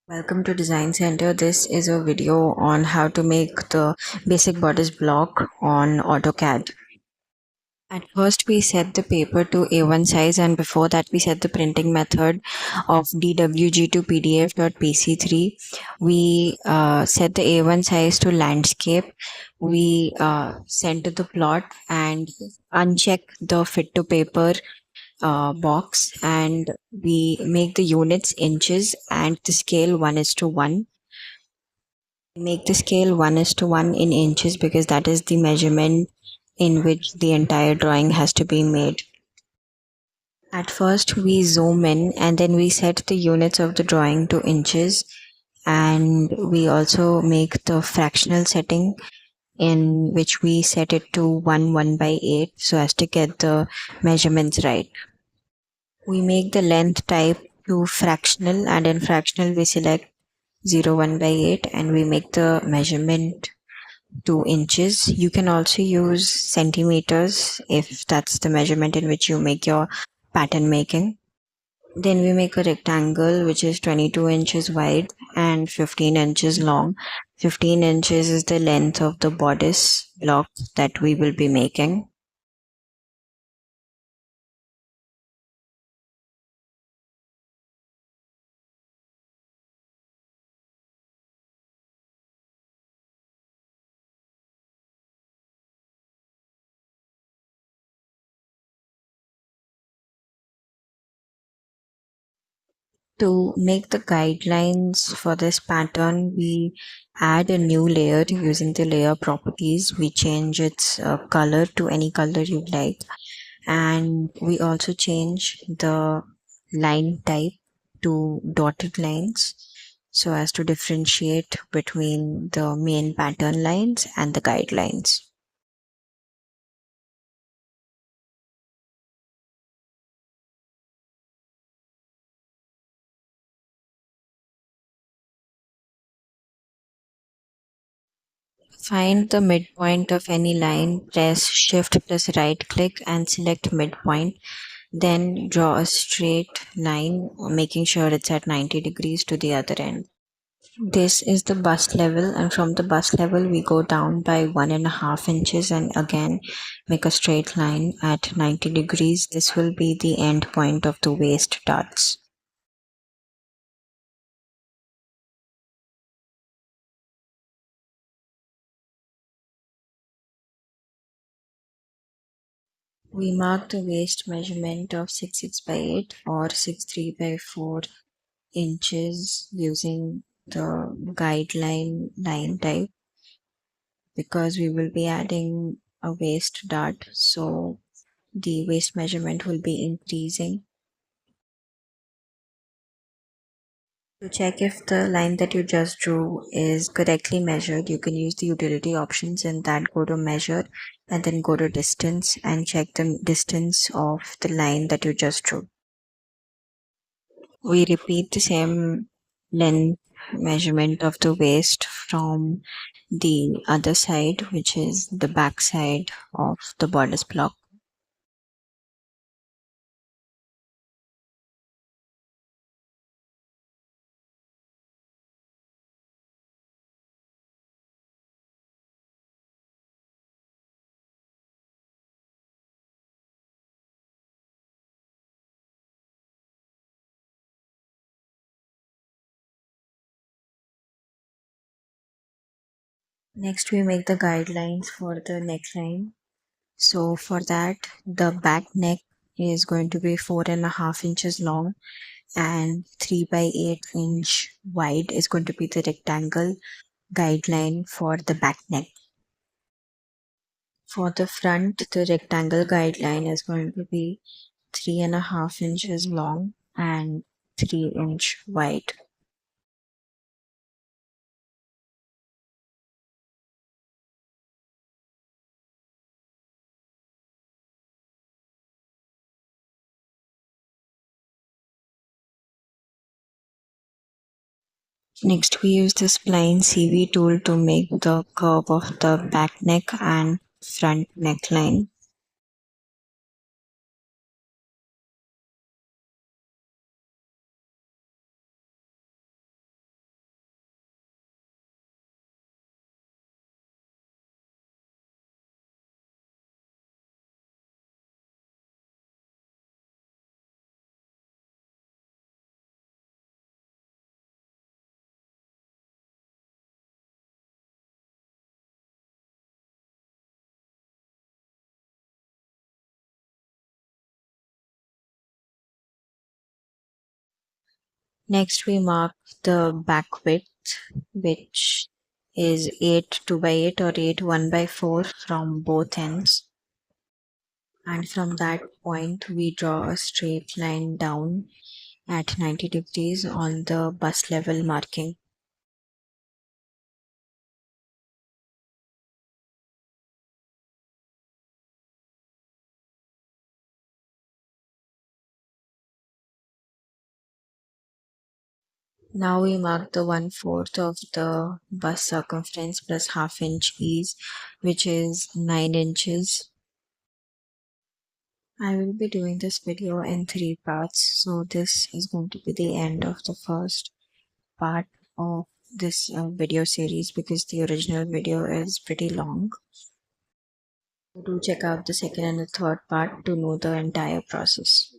Welcome to Design Center. This is a video on how to make the basic bodice block on AutoCAD. At first, we set the paper to A1 size, and before that, we set the printing method of DWG to PDF.PC3. We set the A1 size to landscape. We center the plot and uncheck the fit to paper box, and we make the units inches and the scale 1:1. Make the scale 1:1 in inches because that is the measurement in which the entire drawing has to be made. At first we zoom in and then we set the units of the drawing to inches, and we also make the fractional setting in which we set it to 1/8 so as to get the measurements right. We make the length type to fractional, and in fractional we select 0/1/8 and we make the measurement 2 inches. You can also use centimeters if that's the measurement in which you make your pattern making. Then we make a rectangle which is 22 inches wide and 15 inches long. 15 inches is the length of the bodice block that we will be making. To make the guidelines for this pattern, we add a new layer using the layer properties. We change its color to any color you like, and we also change the line type to dotted lines so as to differentiate between the main pattern lines and the guidelines. Find the midpoint of any line, press Shift plus right click and select midpoint. Then draw a straight line, making sure it's at 90 degrees to the other end. This is the bust level, and from the bust level we go down by 1.5 inches and again make a straight line at 90 degrees. This will be the end point of the waist darts. We mark the waist measurement of 6/8 or 6/3/4 inches using the guideline line type because we will be adding a waist dart, so the waist measurement will be increasing. To check if the line that you just drew is correctly measured, you can use the utility options and that go to measure and then go to distance and check the distance of the line that you just drew. We repeat the same length measurement of the waist from the other side, which is the back side of the bodice block. Next, we make the guidelines for the neckline. So for that, the back neck is going to be 4.5 inches long and 3/8 inch wide is going to be the rectangle guideline for the back neck. For the front, the rectangle guideline is going to be 3.5 inches long and 3 inch wide. Next, we use the spline CV tool to make the curve of the back neck and front neckline. Next, we mark the back width, which is 8 2 by 8 or 8 1 by 4 from both ends. And from that point, we draw a straight line down at 90 degrees on the bust level marking. Now we mark the 1/4 of the bust circumference plus half inch ease, which is 9 inches. I will be doing this video in 3 parts, so this is going to be the end of the first part of this video series because the original video is pretty long. Do check out the second and the third part to know the entire process.